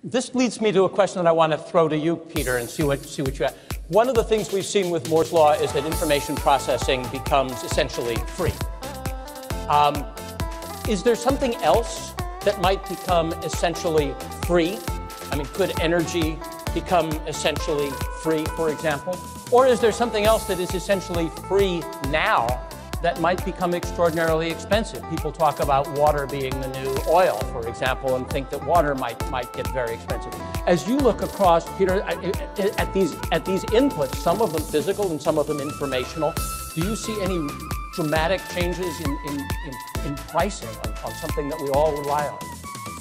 This leads me to a question that I want to throw to you, Peter, and see what you have. One of the things we've seen with Moore's law is that information processing becomes essentially free. Is there something else that might become essentially free? I mean, could energy become essentially free, for example? Or is there something else that is essentially free now that might become extraordinarily expensive? People talk about water being the new oil, for example, and think that water might get very expensive. As you look across, Peter, at these inputs, some of them physical and some of them informational, do you see any dramatic changes in pricing on something that we all rely on?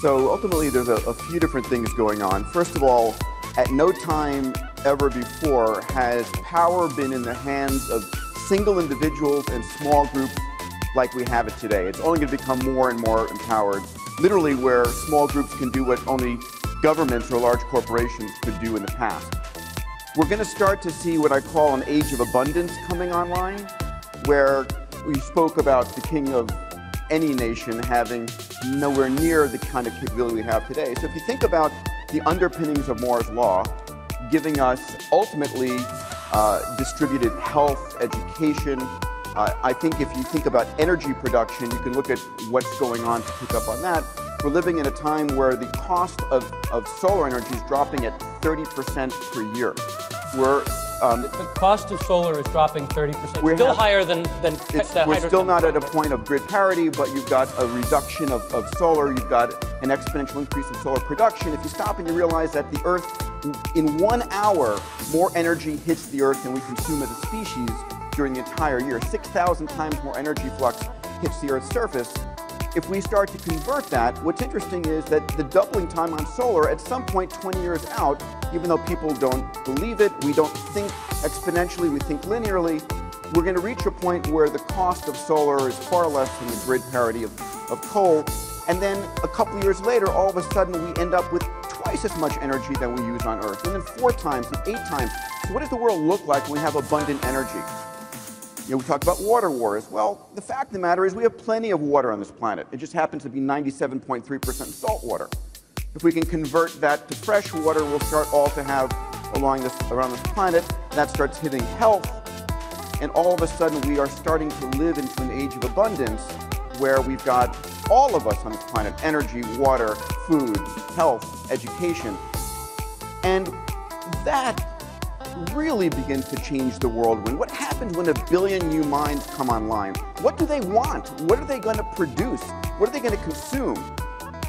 So ultimately, there's a few different things going on. First of all, at no time ever before has power been in the hands of single individuals and small groups like we have it today. It's only going to become more and more empowered, literally where small groups can do what only governments or large corporations could do in the past. We're going to start to see what I call an age of abundance coming online, where we spoke about the king of any nation having nowhere near the kind of capability we have today. So if you think about the underpinnings of Moore's law, giving us ultimately distributed health, education. I think if you think about energy production, you can look at what's going on to pick up on that. We're living in a time where the cost of solar energy is dropping at 30% per year. The cost of solar is dropping 30%. Still higher than we're still not at a point of grid parity, but you've got a reduction of solar. You've got an exponential increase in solar production. If you stop and you realize that the Earth, in 1 hour, more energy hits the Earth than we consume as a species during the entire year. 6,000 times more energy flux hits the Earth's surface. If we start to convert that, what's interesting is that the doubling time on solar, at some point 20 years out, even though people don't believe it, we don't think exponentially, we think linearly, we're going to reach a point where the cost of solar is far less than the grid parity of coal. And then a couple of years later, all of a sudden, we end up with twice as much energy than we use on Earth, and then 4 times and 8 times. So what does the world look like when we have abundant energy? You know, we talk about water wars. Well, the fact of the matter is we have plenty of water on this planet. It just happens to be 97.3% salt water. If we can convert that to fresh water, we'll start all to have around this planet. That starts hitting health, and all of a sudden we are starting to live into an age of abundance where we've got all of us on this planet: energy, water, food, health, education. And that really begins to change the world. What happens when 1 billion new minds come online? What do they want? What are they going to produce? What are they going to consume?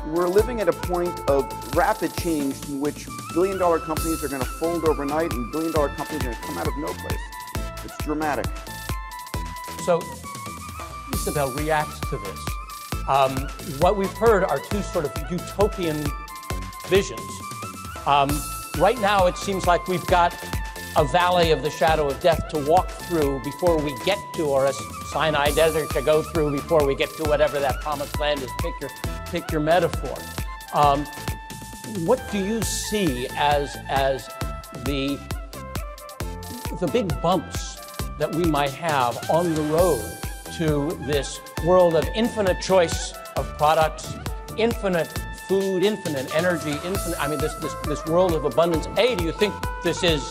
We're living at a point of rapid change in which billion-dollar companies are going to fold overnight and billion-dollar companies are going to come out of no place. It's dramatic. So Isabel reacts to this. What we've heard are 2 sort of utopian visions. Right now, it seems like we've got a valley of the shadow of death to walk through before we get to, or a Sinai desert to go through before we get to whatever that promised land is. Pick your metaphor. What do you see as the big bumps that we might have on the road to this world of infinite choice of products, infinite food, infinite energy, this world of abundance? Do you think this is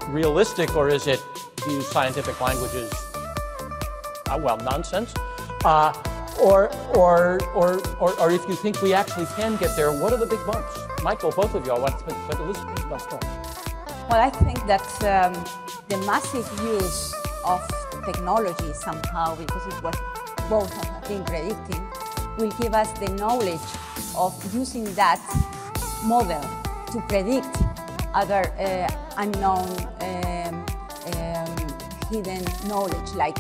realistic, or is it, to use scientific languages, nonsense? Or if you think we actually can get there, what are the big bumps? Michael, both of you, but Elizabeth, start. Well, I think that the massive use of technology somehow, because it's what both have been predicting, will give us the knowledge of using that model to predict other unknown hidden knowledge, like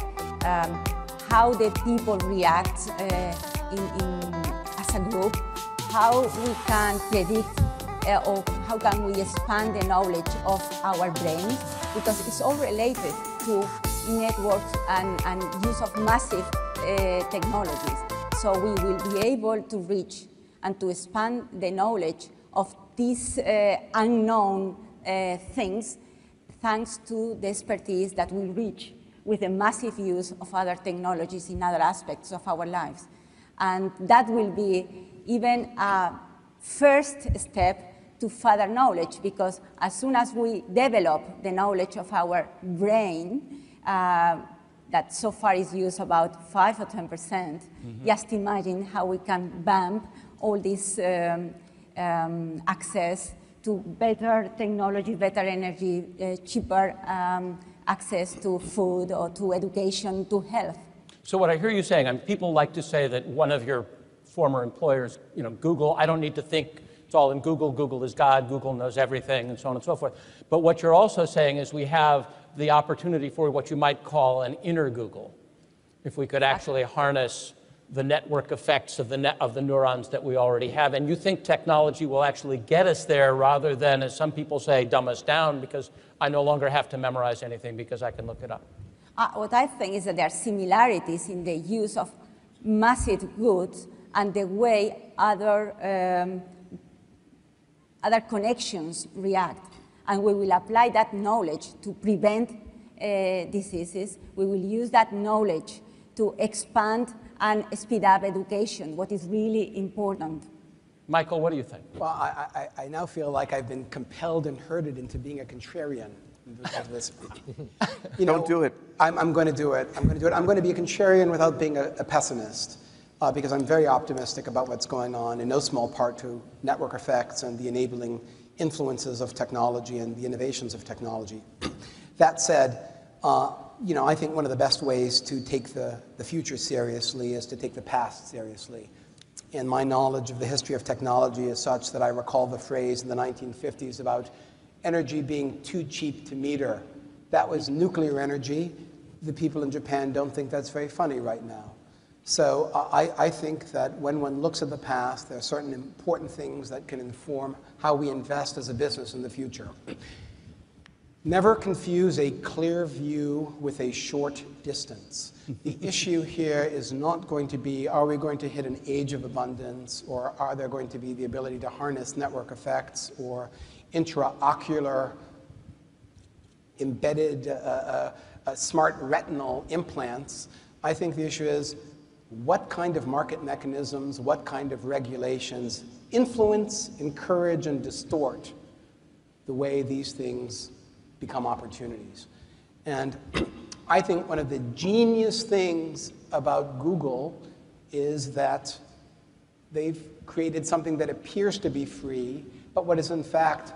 how the people react as a group, how we can predict or how can we expand the knowledge of our brains, because it's all related to networks and use of massive technologies. So we will be able to reach and to expand the knowledge of these unknown things, thanks to the expertise that we reach with the massive use of other technologies in other aspects of our lives. And that will be even a first step to further knowledge, because as soon as we develop the knowledge of our brain, that so far is used about 5 or 10%, just imagine how we can bump all this access to better technology, better energy, cheaper access to food or to education, to health. So what I hear you saying, and people like to say that one of your former employers, Google, I don't need to think, it's all in Google, Google is God, Google knows everything, and so on and so forth. But what you're also saying is we have the opportunity for what you might call an inner Google, if we could actually harness the network effects of the neurons that we already have. And you think technology will actually get us there rather than, as some people say, dumb us down, because I no longer have to memorize anything because I can look it up. What I think is that there are similarities in the use of massive goods and the way other connections react. And we will apply that knowledge to prevent diseases. We will use that knowledge to expand and speed up education, what is really important. Michael, what do you think? Well, I now feel like I've been compelled and herded into being a contrarian of this. Don't do it. I'm going to do it. I'm going to be a contrarian without being a pessimist, because I'm very optimistic about what's going on, in no small part to network effects and the enabling influences of technology and the innovations of technology. That said, I think one of the best ways to take the future seriously is to take the past seriously. And my knowledge of the history of technology is such that I recall the phrase in the 1950s about energy being too cheap to meter. That was nuclear energy. The people in Japan don't think that's very funny right now. So I think that when one looks at the past, there are certain important things that can inform how we invest as a business in the future. Never confuse a clear view with a short distance. The issue here is not going to be, are we going to hit an age of abundance, or are there going to be the ability to harness network effects or intraocular embedded smart retinal implants. I think the issue is what kind of market mechanisms, what kind of regulations influence, encourage, and distort the way these things become opportunities. And I think one of the genius things about Google is that they've created something that appears to be free, but what is in fact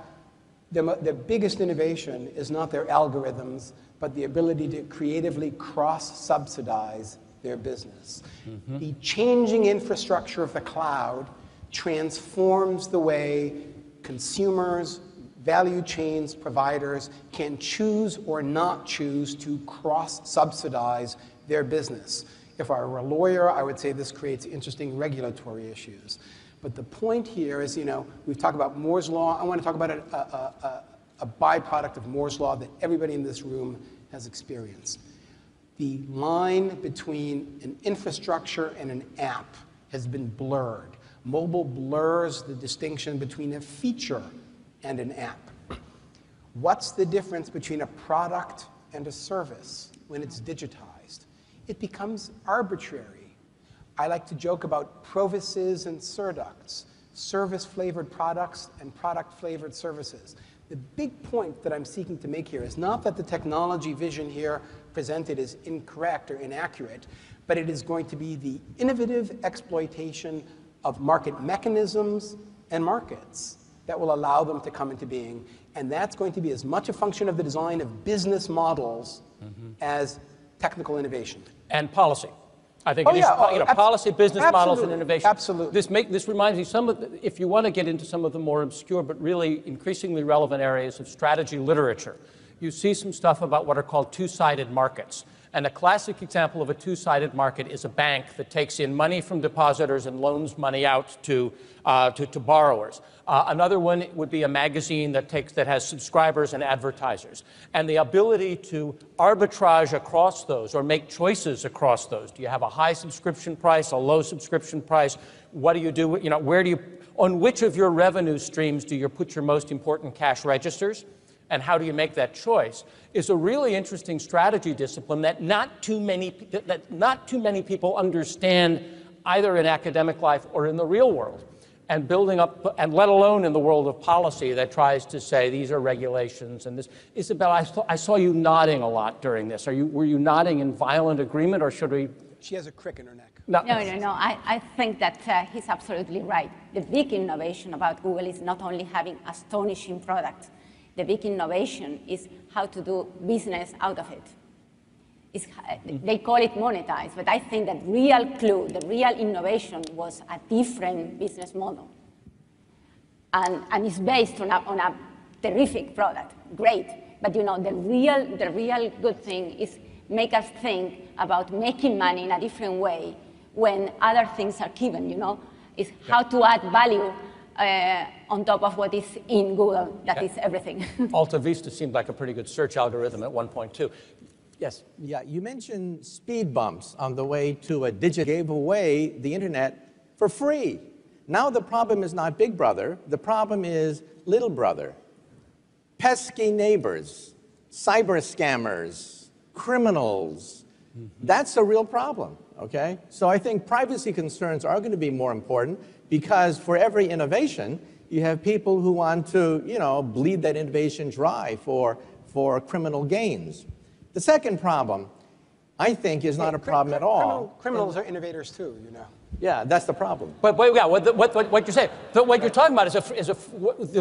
the biggest innovation is not their algorithms, but the ability to creatively cross-subsidize their business. Mm-hmm. The changing infrastructure of the cloud transforms the way consumers, value chains, providers can choose or not choose to cross-subsidize their business. If I were a lawyer, I would say this creates interesting regulatory issues. But the point here is, we've talked about Moore's Law. I want to talk about a byproduct of Moore's Law that everybody in this room has experienced. The line between an infrastructure and an app has been blurred. Mobile blurs the distinction between a feature and an app. What's the difference between a product and a service when it's digitized? It becomes arbitrary. I like to joke about provises and surducts, service-flavored products and product-flavored services. The big point that I'm seeking to make here is not that the technology vision here presented is incorrect or inaccurate, but it is going to be the innovative exploitation of market mechanisms and markets that will allow them to come into being. And that's going to be as much a function of the design of business models as technical innovation. And policy. I think policy, business models, and innovation. Absolutely. This reminds me, if you want to get into some of the more obscure but really increasingly relevant areas of strategy literature, you see some stuff about what are called two-sided markets. And a classic example of a two-sided market is a bank that takes in money from depositors and loans money out to borrowers. Another one would be a magazine that has subscribers and advertisers. And the ability to arbitrage across those or make choices across those. Do you have a high subscription price, a low subscription price? What do you do? On which of your revenue streams do you put your most important cash registers? And how do you make that choice, is a really interesting strategy discipline that not too many people understand either in academic life or in the real world. and building up, and let alone in the world of policy that tries to say these are regulations and this. Isabel, I saw you nodding a lot during this. Were you nodding in violent agreement, or should we? She has a crick in her neck. No. I think that he's absolutely right. The big innovation about Google is not only having astonishing products. The big innovation is how to do business out of it. They call it monetize, but I think that real clue, the real innovation was a different business model. And it's based on a terrific product, great. But you know, the real good thing is make us think about making money in a different way when other things are given, you know, is how to add value on top of what is in Google, that is everything. Alta Vista seemed like a pretty good search algorithm at one point, too. Yes? Yeah, you mentioned speed bumps on the way to a digital gave away the internet for free. Now the problem is not Big Brother, the problem is Little Brother. Pesky neighbors, cyber scammers, criminals. That's a real problem, okay? So I think privacy concerns are going to be more important because for every innovation, you have people who want to, you know, bleed that innovation dry for criminal gains. The second problem, I think, is not a problem at all. Criminals are innovators too, you know. Yeah, that's the problem. But yeah, what you're saying, what you're talking about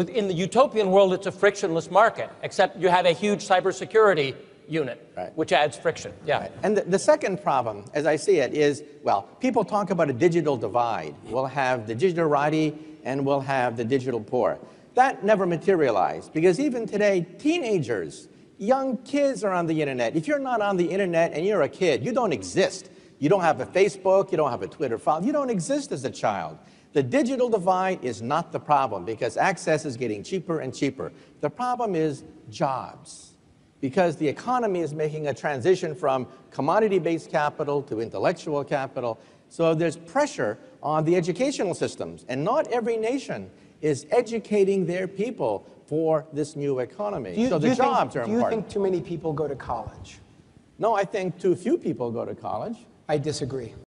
in the utopian world, it's a frictionless market, except you have a huge cybersecurity unit, right, which adds friction. Yeah. Right. And the second problem, as I see it, is, well, people talk about a digital divide. We'll have the digital-rati and we'll have the digital poor. That never materialized because even today, teenagers, young kids are on the internet. If you're not on the internet and you're a kid, you don't exist. You don't have a Facebook, you don't have a Twitter file, you don't exist as a child. The digital divide is not the problem because access is getting cheaper and cheaper. The problem is jobs, because the economy is making a transition from commodity-based capital to intellectual capital. So there's pressure on the educational systems, and not every nation is educating their people for this new economy. So the jobs are important. Do you think too many people go to college? No, I think too few people go to college. I disagree.